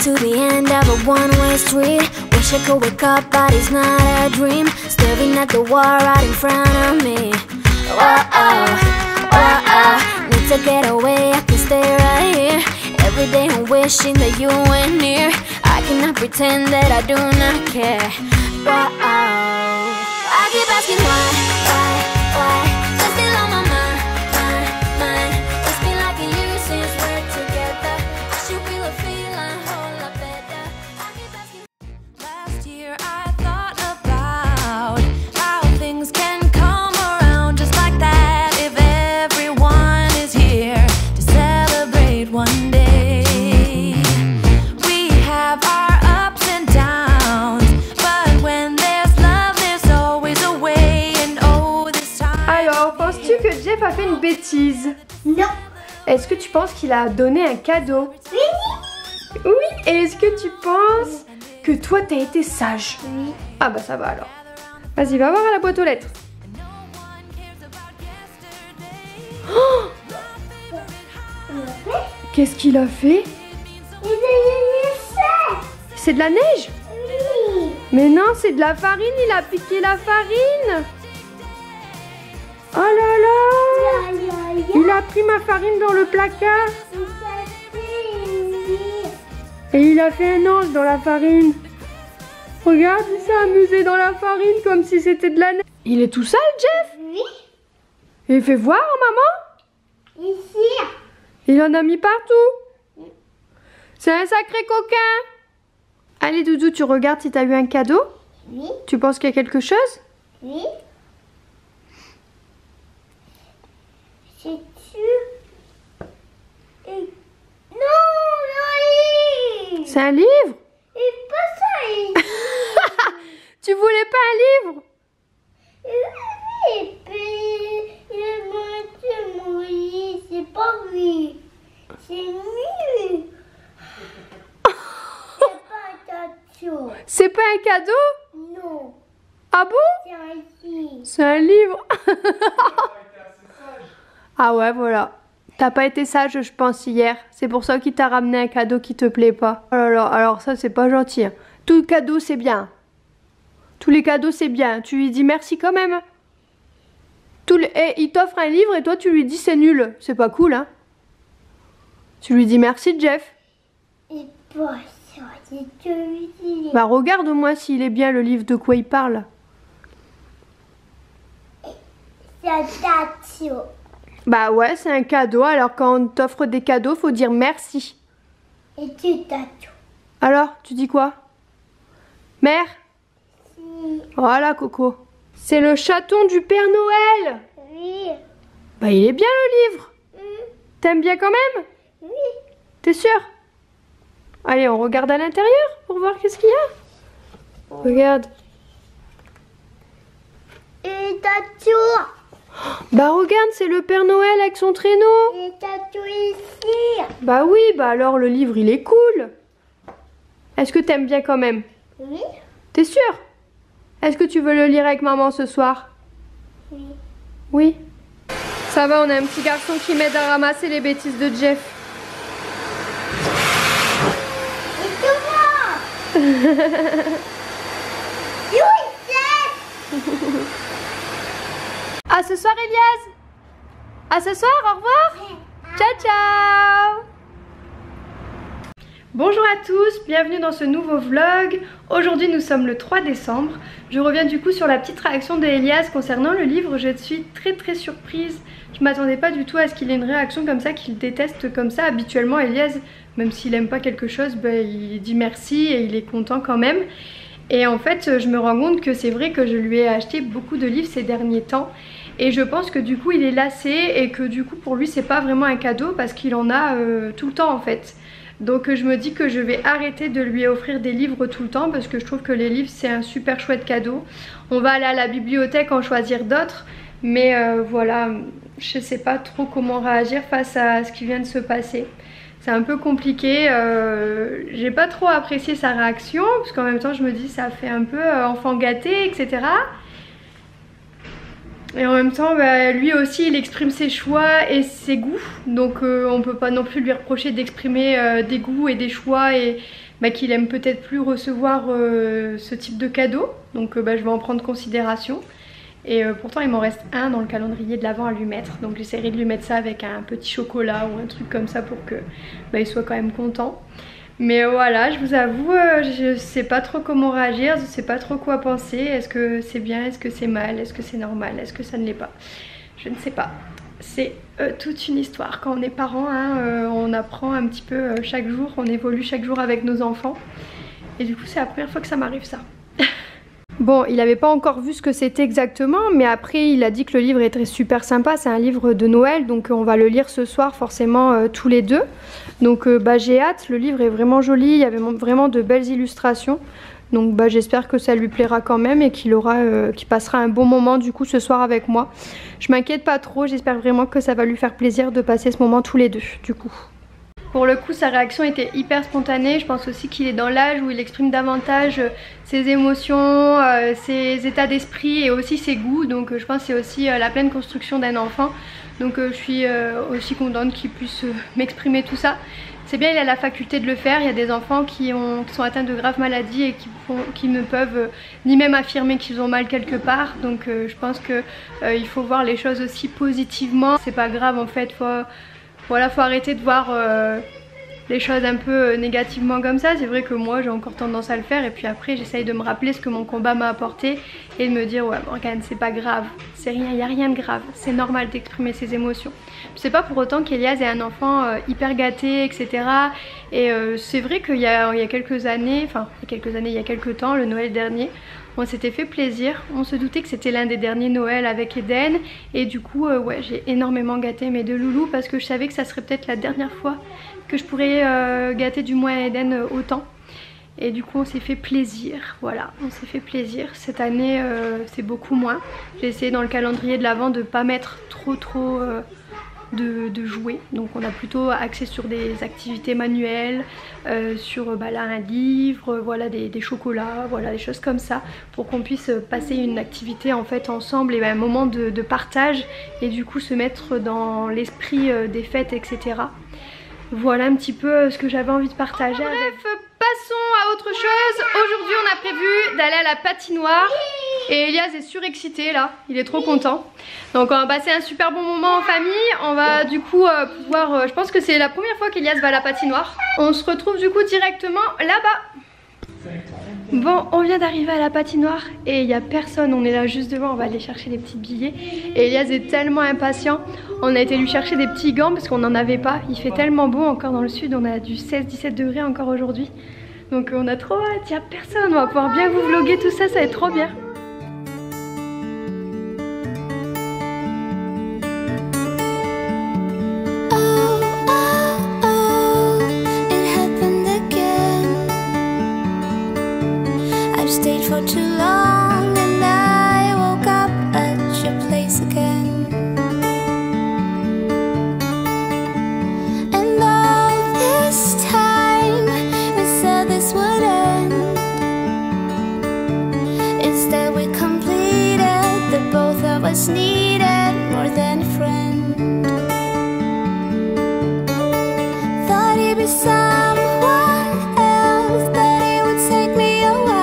to the end of a one-way street. Wish I could wake up, but it's not a dream. Staring at the wall right in front of me. Need to get away, I can stay right here. Every day I'm wishing that you were near. I cannot pretend that I do not care. I keep asking why? You're still on my mind. It's been like a year since we're together. I should feel a feeling whole lot better. I keep asking. Last year I thought about how things can come around just like that if everyone is here to celebrate one day. We have our ups and downs, but when there's love there's always a way. And oh, this time. Alors, penses-tu que Jeff a fait une bêtise? Non. Est-ce que tu penses qu'il a donné un cadeau? Oui. Oui. Et est-ce que tu penses que toi t'as été sage? Oui. Ah bah ça va alors. Vas-y, va voir à la boîte aux lettres. Oh, qu'est-ce qu'il a fait? Il a ça. C'est de la neige? Oui. Mais non, c'est de la farine, il a piqué la farine. Oh là là, il a pris ma farine dans le placard et il a fait un ange dans la farine. Regarde, il s'est amusé dans la farine comme si c'était de la neige. Il est tout sale, Jeff? Oui. Il fait voir, maman? Ici. Il en a mis partout. C'est un sacré coquin. Allez, Doudou, tu regardes si t'as eu un cadeau? Oui. Tu penses qu'il y a quelque chose? Oui. C'est-tu... Non, non, C'est un livre? c'est pas ça. Tu voulais pas un livre? Oui, il est mouillé, c'est pas lui. C'est lui. C'est pas un cadeau. C'est pas un cadeau? Non, Ah bon? c'est un livre. C'est un livre. Ah ouais, voilà. T'as pas été sage, je pense, hier. C'est pour ça qu'il t'a ramené un cadeau qui te plaît pas. Oh là là, alors ça, c'est pas gentil. Hein. Tout cadeau, c'est bien. Tous les cadeaux, c'est bien. Tu lui dis merci quand même. Et il t'offre un livre et toi, tu lui dis c'est nul. C'est pas cool, hein. Tu lui dis merci, Jeff. C'est pas ça, c'est celui-ci. Bah, regarde-moi s'il est bien le livre, de quoi il parle. C'est un cadeau. Bah ouais, c'est un cadeau. Alors quand on t'offre des cadeaux, faut dire merci. Et tu cadeau. Alors, tu dis quoi? Mère? Si. Voilà, Coco. C'est le chaton du Père Noël. Oui. Bah il est bien le livre. T'aimes bien quand même? Oui. T'es sûr? Allez, on regarde à l'intérieur pour voir qu'est-ce qu'il y a. Regarde. Et cadeau. Bah regarde, c'est le Père Noël avec son traîneau. Et cadeau ici. Bah oui, bah alors le livre il est cool. Est-ce que t'aimes bien quand même? Oui. T'es sûr? Est-ce que tu veux le lire avec maman ce soir? Oui. Oui. Ça va, on a un petit garçon qui m'aide à ramasser les bêtises de Jeff. Et toi? À ce soir, Elias. À ce soir, au revoir. Ciao, ciao. Bonjour à tous, bienvenue dans ce nouveau vlog. Aujourd'hui nous sommes le 3 décembre. Je reviens du coup sur la petite réaction de Elias concernant le livre. Je suis très surprise. Je m'attendais pas du tout à ce qu'il ait une réaction comme ça, qu'il déteste comme ça. Habituellement Elias, même s'il aime pas quelque chose, ben, il dit merci et il est content quand même. Et en fait je me rends compte que c'est vrai que je lui ai acheté beaucoup de livres ces derniers temps. Et je pense que du coup il est lassé et que du coup pour lui c'est pas vraiment un cadeau parce qu'il en a tout le temps en fait. Donc je me dis que je vais arrêter de lui offrir des livres tout le temps parce que je trouve que les livres c'est un super chouette cadeau. On va aller à la bibliothèque en choisir d'autres, mais voilà, je sais pas trop comment réagir face à ce qui vient de se passer. C'est un peu compliqué, j'ai pas trop apprécié sa réaction parce qu'en même temps je me dis ça fait un peu enfant gâté, etc. Et en même temps, bah, lui aussi, il exprime ses choix et ses goûts. Donc on peut pas non plus lui reprocher d'exprimer des goûts et des choix et qu'il aime peut-être plus recevoir ce type de cadeau. Donc je vais en prendre considération. Et pourtant il m'en reste un dans le calendrier de l'Avent à lui mettre. Donc j'essaierai de lui mettre ça avec un petit chocolat ou un truc comme ça pour que il soit quand même content. Mais voilà, je vous avoue, je sais pas trop comment réagir, je sais pas trop quoi penser. Est-ce que c'est bien, est-ce que c'est mal, est-ce que c'est normal, est-ce que ça ne l'est pas? Je ne sais pas. C'est toute une histoire. Quand on est parent, hein, on apprend un petit peu chaque jour, on évolue chaque jour avec nos enfants. Et du coup c'est la première fois que ça m'arrive ça. Bon, il n'avait pas encore vu ce que c'était exactement, mais après il a dit que le livre était super sympa. C'est un livre de Noël, donc on va le lire ce soir forcément tous les deux. Donc j'ai hâte, le livre est vraiment joli, il y avait vraiment de belles illustrations. Donc j'espère que ça lui plaira quand même et qu'il passera un bon moment du coup ce soir avec moi. Je m'inquiète pas trop, j'espère vraiment que ça va lui faire plaisir de passer ce moment tous les deux du coup. Pour le coup sa réaction était hyper spontanée, je pense aussi qu'il est dans l'âge où il exprime davantage ses émotions, ses états d'esprit et aussi ses goûts. Donc je pense que c'est aussi la pleine construction d'un enfant. Donc je suis aussi contente qu'il puisse m'exprimer tout ça. C'est bien, il a la faculté de le faire. Il y a des enfants qui sont atteints de graves maladies et qui ne peuvent ni même affirmer qu'ils ont mal quelque part. Donc je pense qu'il faut voir les choses aussi positivement. C'est pas grave en fait, faut arrêter de voir les choses un peu négativement comme ça. C'est vrai que moi j'ai encore tendance à le faire et puis après j'essaye de me rappeler ce que mon combat m'a apporté et de me dire ouais Morgane, c'est pas grave, c'est rien, il n'y a rien de grave, c'est normal d'exprimer ses émotions. C'est pas pour autant qu'Elias est un enfant hyper gâté, etc. Et c'est vrai qu'il y a quelques années, il y a quelques temps, le Noël dernier, on s'était fait plaisir, on se doutait que c'était l'un des derniers Noël avec Eden et du coup ouais, j'ai énormément gâté mes deux loulous parce que je savais que ça serait peut-être la dernière fois que je pourrais gâter du moins Eden autant. Et du coup on s'est fait plaisir, voilà, on s'est fait plaisir. Cette année c'est beaucoup moins. J'ai essayé dans le calendrier de l'Avent de pas mettre trop de jouets. Donc on a plutôt axé sur des activités manuelles, sur là un livre, voilà des chocolats, voilà des choses comme ça pour qu'on puisse passer une activité en fait ensemble et un moment de partage et du coup se mettre dans l'esprit des fêtes, etc. Voilà un petit peu ce que j'avais envie de partager. Bref, passons à autre chose. Aujourd'hui on a prévu d'aller à la patinoire et Elias est surexcité là, il est trop content. Donc on va passer un super bon moment en famille. On va du coup pouvoir, je pense que c'est la première fois qu'Elias va à la patinoire. On se retrouve du coup directement là-bas. Bon, on vient d'arriver à la patinoire et il n'y a personne, on est là juste devant, on va aller chercher des petits billets. Et Elias est tellement impatient, on a été lui chercher des petits gants parce qu'on n'en avait pas. Il fait tellement beau encore dans le sud, on a du 16-17 degrés encore aujourd'hui. Donc on a trop hâte, il n'y a personne, on va pouvoir bien vous vlogger tout ça, ça va être trop bien. Stayed for too long and I woke up at your place again. And all this time we said this would end. Instead we completed that both of us needed more than a friend. Thought he'd be someone else, that he would take me away.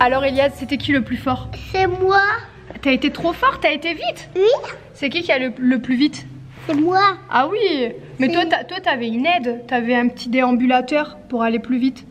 Alors Elias, c'était qui le plus fort? C'est moi. T'as été trop fort, t'as été vite? Oui. C'est qui a le plus vite? C'est moi. Ah oui. Mais toi t'avais une aide, t'avais un petit déambulateur pour aller plus vite.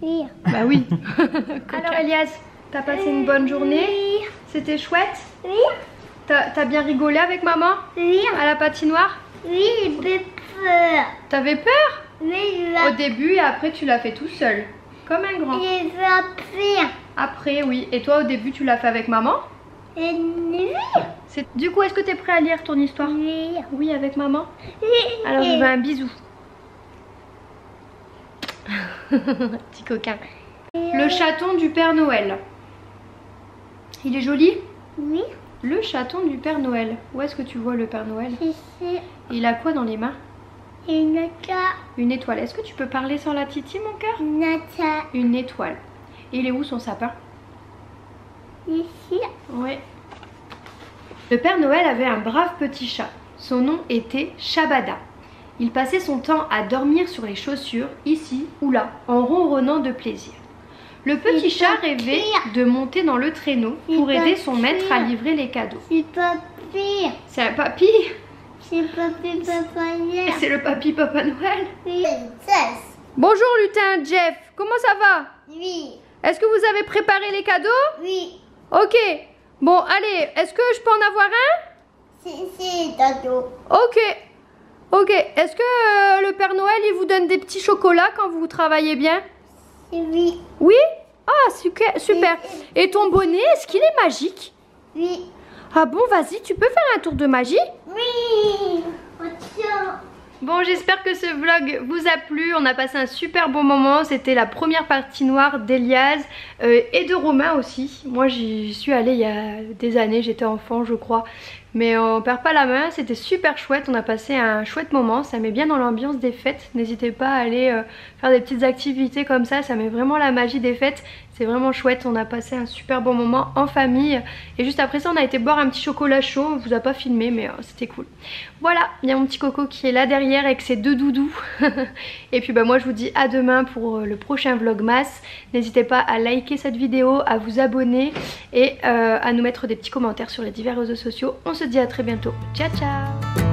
Oui. Bah oui. Alors Elias, t'as passé une bonne journée? Oui. C'était chouette? Oui. T'as bien rigolé avec maman? Oui. À la patinoire? Oui, j'ai peur. T'avais peur? Oui, Au début et après tu l'as fait tout seul, comme un grand. j'ai fait. Après oui, et toi au début tu l'as fait avec maman? Et oui. Du coup est-ce que t'es prêt à lire ton histoire? Oui. Oui, avec maman? Oui. Alors je veux un bisou. Petit coquin. Le chaton du Père Noël. Il est joli? Oui. Le chaton du Père Noël. Où est-ce que tu vois le Père Noël? Ici. Il a quoi dans les mains? Une nata. Une étoile. Est-ce que tu peux parler sans la titi, mon cœur? Nata. Une étoile. Et il est où son sapin? Ici. Oui. Le Père Noël avait un brave petit chat. Son nom était Shabada. Il passait son temps à dormir sur les chaussures, ici ou là, en ronronnant de plaisir. Le petit chat rêvait de monter dans le traîneau pour aider son maître à livrer les cadeaux. C'est papy. C'est un papy? C'est papy Papa Noël. C'est le papy Papa Noël? Oui. Bonjour lutin Jeff, comment ça va? Oui. Est-ce que vous avez préparé les cadeaux? Oui. Ok. Bon, allez, est-ce que je peux en avoir un? C'est Tato. Ok. Ok. Est-ce que le Père Noël, il vous donne des petits chocolats quand vous travaillez bien? Oui. Oui? Ah, super. Et ton bonnet, est-ce qu'il est magique? Oui. Ah bon, vas-y, tu peux faire un tour de magie? Oui. Attention. Bon, j'espère que ce vlog vous a plu. On a passé un super bon moment. C'était la première partie noire d'Elias et de Romain aussi. Moi, j'y suis allée il y a des années. J'étais enfant, je crois. Mais on perd pas la main. C'était super chouette. On a passé un chouette moment. Ça met bien dans l'ambiance des fêtes. N'hésitez pas à aller faire des petites activités comme ça. Ça met vraiment la magie des fêtes. C'est vraiment chouette. On a passé un super bon moment en famille. Et juste après ça, on a été boire un petit chocolat chaud. On vous a pas filmé, mais c'était cool. Voilà, il y a mon petit coco qui est là derrière avec ses deux doudous. Et puis bah moi je vous dis à demain pour le prochain vlogmas. N'hésitez pas à liker cette vidéo, à vous abonner et à nous mettre des petits commentaires sur les divers réseaux sociaux. On se dit à très bientôt. Ciao ciao.